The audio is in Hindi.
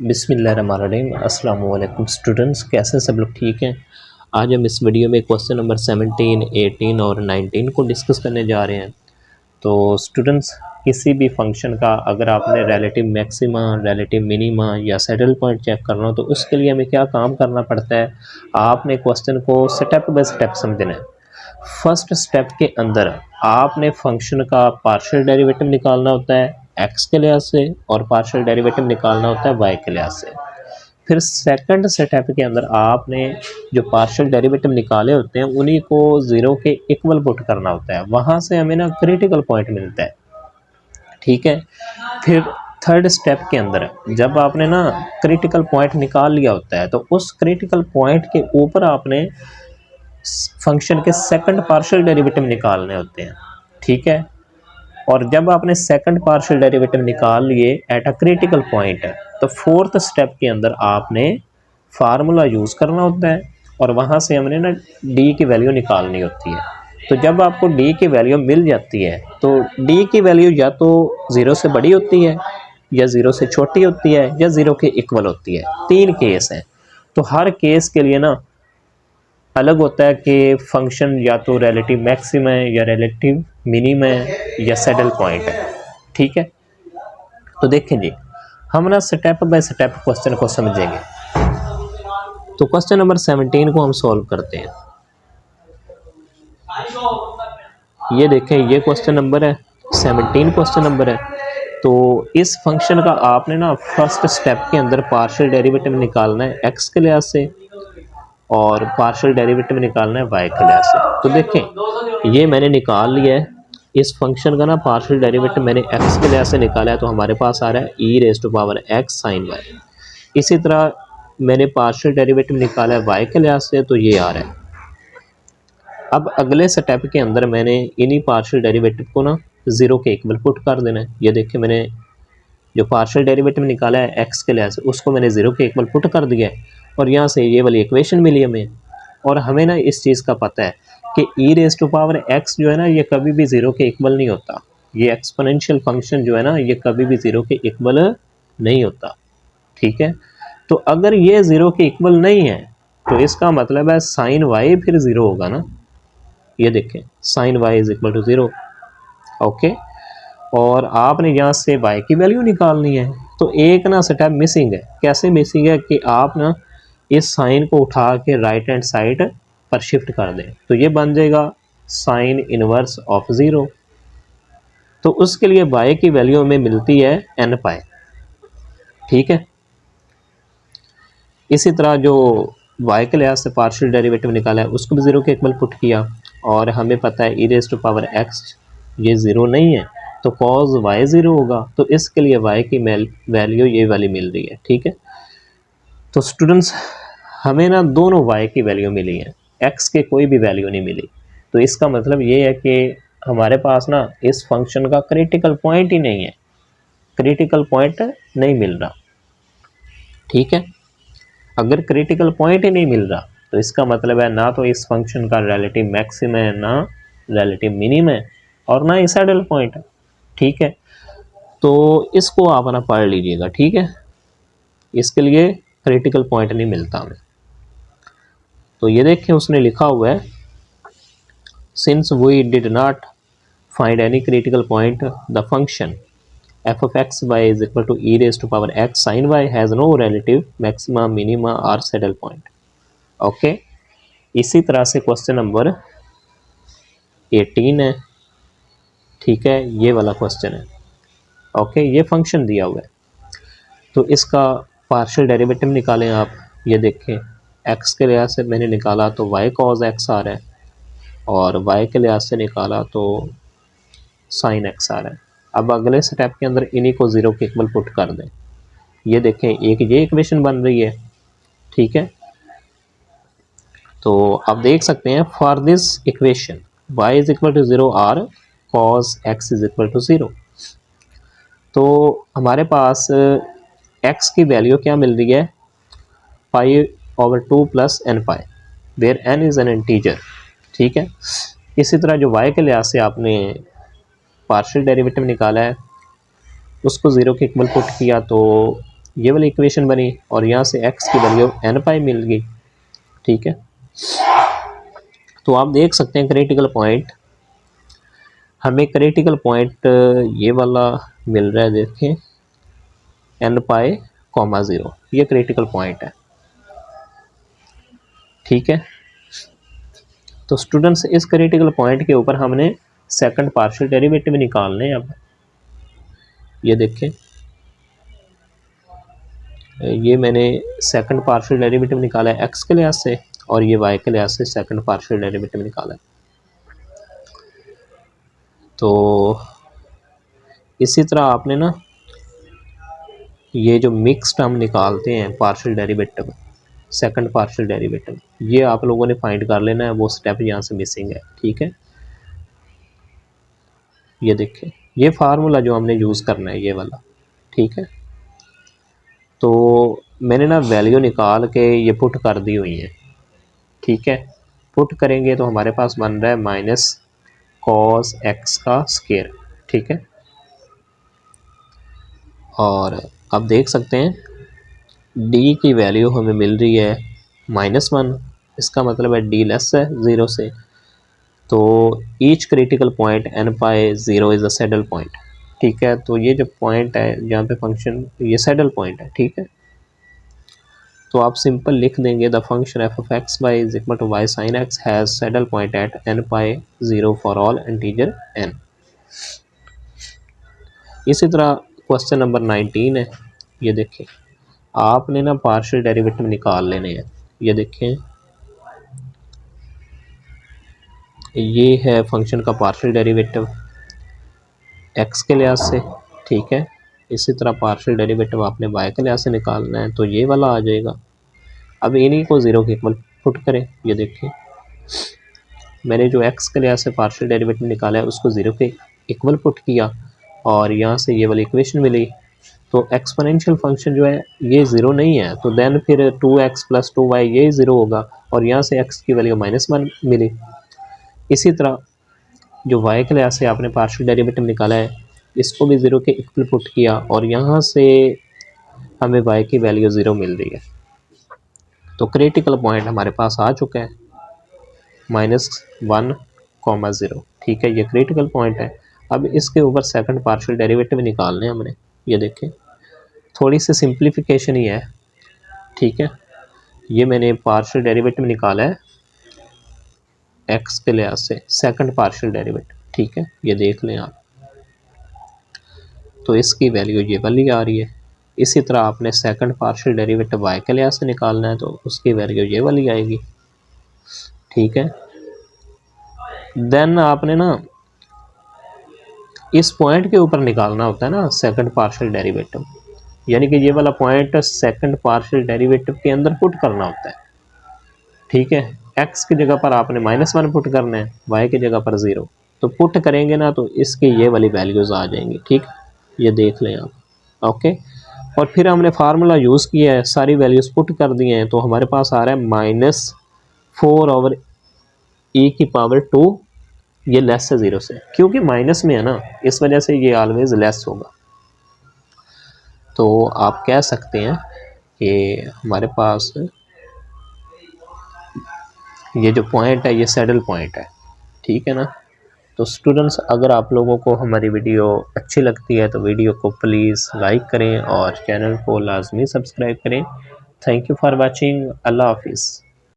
बिस्मिल्लाहिर्रहमानिर्रहीम। अस्सलाम वालेकुम स्टूडेंट्स, कैसे सब लोग ठीक हैं। आज हम इस वीडियो में क्वेश्चन नंबर 17, 18 और 19 को डिस्कस करने जा रहे हैं। तो स्टूडेंट्स, किसी भी फंक्शन का अगर आपने रिलेटिव मैक्सिमा, रिलेटिव मिनिमा या सैडल पॉइंट चेक करना हो तो उसके लिए हमें क्या काम करना पड़ता है। आपने क्वेश्चन को स्टेप बाय स्टेप समझना है। फर्स्ट स्टेप के अंदर आपने फंक्शन का पार्शियल डेरिवेटिव निकालना होता है एक्स के लिहाज से और पार्शियल डेरिवेटिव निकालना होता है वाई के लिहाज से। फिर सेकंड स्टेप के अंदर आपने जो पार्शियल डेरिवेटिव निकाले होते हैं उन्हीं को ज़ीरो के इक्वल पुट करना होता है, वहाँ से हमें ना क्रिटिकल पॉइंट मिलता है। ठीक है। फिर थर्ड स्टेप के अंदर जब आपने ना क्रिटिकल पॉइंट निकाल लिया होता है तो उस क्रिटिकल पॉइंट के ऊपर आपने फंक्शन के सेकंड पार्शियल डेरिवेटिव निकालने होते हैं। ठीक है। और जब आपने सेकंड पार्शियल डेरिवेटिव निकाल लिए एट अ क्रिटिकल पॉइंट तो फोर्थ स्टेप के अंदर आपने फार्मूला यूज़ करना होता है और वहाँ से हमने ना डी की वैल्यू निकालनी होती है। तो जब आपको डी की वैल्यू मिल जाती है तो डी की वैल्यू या तो ज़ीरो से बड़ी होती है या ज़ीरो से छोटी होती है या ज़ीरो के इक्वल होती है। तीन केस हैं। तो हर केस के लिए ना अलग होता है कि फंक्शन या तो रिलेटिव मैक्सिम है या रिलेटिव मिनिम है या सैडल पॉइंट है। ठीक है। तो देखें जी, हम ना स्टेप बाय स्टेप क्वेश्चन को समझेंगे। तो क्वेश्चन नंबर 17 को हम सॉल्व करते हैं। ये देखें, ये क्वेश्चन नंबर है 17, क्वेश्चन नंबर है। तो इस फंक्शन का आपने ना फर्स्ट स्टेप के अंदर पार्शियल डेरिवेटिव निकालना है एक्स के लिहाज से और पार्शियल डेरिवेटिव निकालना है वाई के लिहाज से। तो देखें, ये मैंने निकाल लिया है। इस फंक्शन का ना पार्शियल डेरिवेटिव मैंने एक्स के लिहाज से निकाला है तो हमारे पास आ रहा है E raise to power X sine Y. इसी तरह मैंने पार्शियल डेरिवेटिव निकाला है वाई के लिहाज से तो ये आ रहा है। अब अगले स्टेप के अंदर मैंने इन्हीं पार्शियल डेरिवेटिव को ना ज़ीरो के इक्वल पुट कर देना है। ये देखिए, मैंने जो पार्शियल डेरिवेटिव निकाला है एक्स के लिहाज से उसको मैंने ज़ीरो के इक्वल पुट कर दिया है और यहाँ से ये वाली इक्वेशन मिली हमें। और हमें ना इस चीज़ का पता है कि E raise to power X जो है ना ये कभी भी ज़ीरो के इक्वल नहीं होता। ये एक्सपोनेंशियल फंक्शन जो है ना ये कभी भी ज़ीरो के इक्वल नहीं होता। ठीक है। तो अगर ये ज़ीरो के इक्वल नहीं है तो इसका मतलब है साइन वाई फिर ज़ीरो होगा ना। ये देखें, sine Y is equal to zero. Okay. और आपने यहाँ से y की वैल्यू निकालनी है तो एक ना स्टेप मिसिंग है। कैसे मिसिंग है कि आप ना इस साइन को उठा के राइट हैंड साइड पर शिफ्ट कर दें तो ये बन जाएगा साइन इनवर्स ऑफ ज़ीरो। तो उसके लिए y की वैल्यू हमें मिलती है n पाई। ठीक है। इसी तरह जो y के लिहाज से पार्शियल डेरिवेटिव निकाला है उसको भी ज़ीरो के इक्वल पुट किया और हमें पता है E raise to power x ये ज़ीरो नहीं है तो कॉज y ज़ीरो होगा। तो इसके लिए y की वैल्यू ये वाली मिल रही है। ठीक है। तो स्टूडेंट्स, हमें ना दोनों y की वैल्यू मिली है, x के कोई भी वैल्यू नहीं मिली। तो इसका मतलब ये है कि हमारे पास ना इस फंक्शन का क्रिटिकल पॉइंट ही नहीं है, क्रिटिकल पॉइंट नहीं मिल रहा। ठीक है। अगर क्रिटिकल पॉइंट ही नहीं मिल रहा तो इसका मतलब है ना तो इस फंक्शन का रिलेटिव मैक्सिम है, ना रिलेटिव मिनिम है और ना ही सैडल पॉइंट है। ठीक है। तो इसको आप ना पढ़ लीजिएगा। ठीक है। इसके लिए क्रिटिकल पॉइंट नहीं मिलता हमें। तो ये देखें, उसने लिखा हुआ है since we did not find any critical point the function f of x y is equal to e raised to power x sin y has no relative maxima, minima or saddle point. Okay. इसी तरह से क्वेश्चन नंबर 18 है। ठीक है, ये वाला क्वेश्चन है। ओके, ये फंक्शन दिया हुआ है तो इसका पार्शियल डेरिवेटिव निकालें आप। ये देखें, x के लिहाज से मैंने निकाला तो y cos x आ रहा है और y के लिहाज से निकाला तो साइन x आ रहा है। अब अगले स्टेप के अंदर इन्हीं को ज़ीरो के इक्वल पुट कर दें। ये देखें, एक ये इक्वेशन बन रही है। ठीक है। तो आप देख सकते हैं for this equation y is equal to zero और cos x is equal to zero. तो हमारे पास x की वैल्यू क्या मिल रही है, π/2 + n pi where n is an integer. ठीक है। इसी तरह जो y के लिहाज से आपने पार्शियल डेरिवेटिव निकाला है उसको ज़ीरो के इक्वल पुट किया तो ये वाली इक्वेशन बनी और यहाँ से x की वैल्यू n पाई मिल गई। ठीक है, तो आप देख सकते हैं क्रिटिकल पॉइंट, हमें क्रिटिकल पॉइंट ये वाला मिल रहा है, देखें n पाई कॉमा 0, ये क्रिटिकल पॉइंट है। ठीक है, तो स्टूडेंट्स इस क्रिटिकल पॉइंट के ऊपर हमने सेकंड पार्शियल डेरिवेटिव निकालने हैं। अब ये देखें, ये मैंने सेकंड पार्शियल डेरिवेटिव निकाला है x के लिहाज से और ये y के लिहाज से सेकंड पार्शियल डेरिवेटिव निकाला है। तो इसी तरह आपने ना ये जो मिक्स्ड हम निकालते हैं partial derivative, second partial derivative, ये आप लोगों ने फाइंड कर लेना है, वो स्टेप यहाँ से मिसिंग है। ठीक है, ये देखें, ये फार्मूला जो हमने यूज़ करना है ये वाला। ठीक है, तो मैंने ना वैल्यू निकाल के ये पुट कर दी हुई है। ठीक है, पुट करेंगे तो हमारे पास बन रहा है माइनस कॉस एक्स का स्क्वायर। ठीक है, और अब देख सकते हैं डी की वैल्यू हमें मिल रही है -1, इसका मतलब है डी लेस है 0 से। तो each critical point n pi 0 is a saddle point. ठीक है, तो ये जो पॉइंट है जहाँ पे फंक्शन, ये सैडल पॉइंट है। ठीक है, तो आप सिंपल लिख देंगे the function f of x y is equal to y sine x has saddle point at n pi 0 for all integer n। इसी तरह क्वेश्चन नंबर 19 है, ये देखें, आपने ना पार्शियल डेरिवेटिव निकाल लेने हैं। ये देखें, ये है फंक्शन का पार्शियल डेरिवेटिव x के लिहाज से। ठीक है, इसी तरह पार्शियल डेरिवेटिव आपने y के लिहाज से निकालना है, तो ये वाला आ जाएगा। अब इन्हीं को 0 के इक्वल पुट करें। ये देखें, मैंने जो x के लिहाज से पार्शियल डेरिवेटिव निकाला है उसको 0 के इक्वल पुट किया और यहाँ से ये वाली इक्वेशन मिली। तो एक्सपोनेंशियल फंक्शन जो है ये 0 नहीं है, तो देन फिर 2x + 2y ये 0 होगा और यहाँ से x की वैल्यू -1 मिली। इसी तरह जो y के लिहाज से आपने पार्शियल डेरिवेटिव निकाला है इसको भी 0 के इक्वल पुट किया और यहाँ से हमें y की वैल्यू 0 मिल रही है। तो क्रिटिकल पॉइंट हमारे पास आ चुका है -1, 0। ठीक है, ये क्रिटिकल पॉइंट है। अब इसके ऊपर सेकंड पार्शियल डेरिवेटिव निकालने हैं हमने। ये देखें, थोड़ी सी सिंप्लीफिकेशन ही है। ठीक है, ये मैंने पार्शियल डेरिवेटिव निकाला है x के लिहाज से सेकंड पार्शियल डेरिवेटिव। ठीक है, ये देख लें आप, तो इसकी वैल्यू ये वाली आ रही है। इसी तरह आपने सेकंड पार्शियल डेरिवेटिव y के लिहाज से निकालना है, तो उसकी वैल्यू ये वाली आएगी। ठीक है, देन आपने ना इस पॉइंट के ऊपर निकालना होता है ना सेकंड पार्शियल डेरिवेटिव, यानी कि ये वाला पॉइंट सेकंड पार्शियल डेरिवेटिव के अंदर पुट करना होता है। ठीक है, x की जगह पर आपने -1 पुट करना है, y की जगह पर 0। तो पुट करेंगे ना तो इसकी ये वाली वैल्यूज़ आ जाएंगी। ठीक, ये देख लें आप। ओके, और फिर हमने फार्मूला यूज़ किया है, सारी वैल्यूज़ पुट कर दी हैं, तो हमारे पास आ रहा है -4/e⁻², ये लेस है 0 से, क्योंकि माइनस में है ना, इस वजह से ये ऑलवेज लेस होगा। तो आप कह सकते हैं कि हमारे पास ये जो पॉइंट है ये सैडल पॉइंट है। ठीक है ना, तो स्टूडेंट्स अगर आप लोगों को हमारी वीडियो अच्छी लगती है तो वीडियो को प्लीज़ लाइक करें और चैनल को लाजमी सब्सक्राइब करें। Thank you for watching. अल्लाह हाफिज़।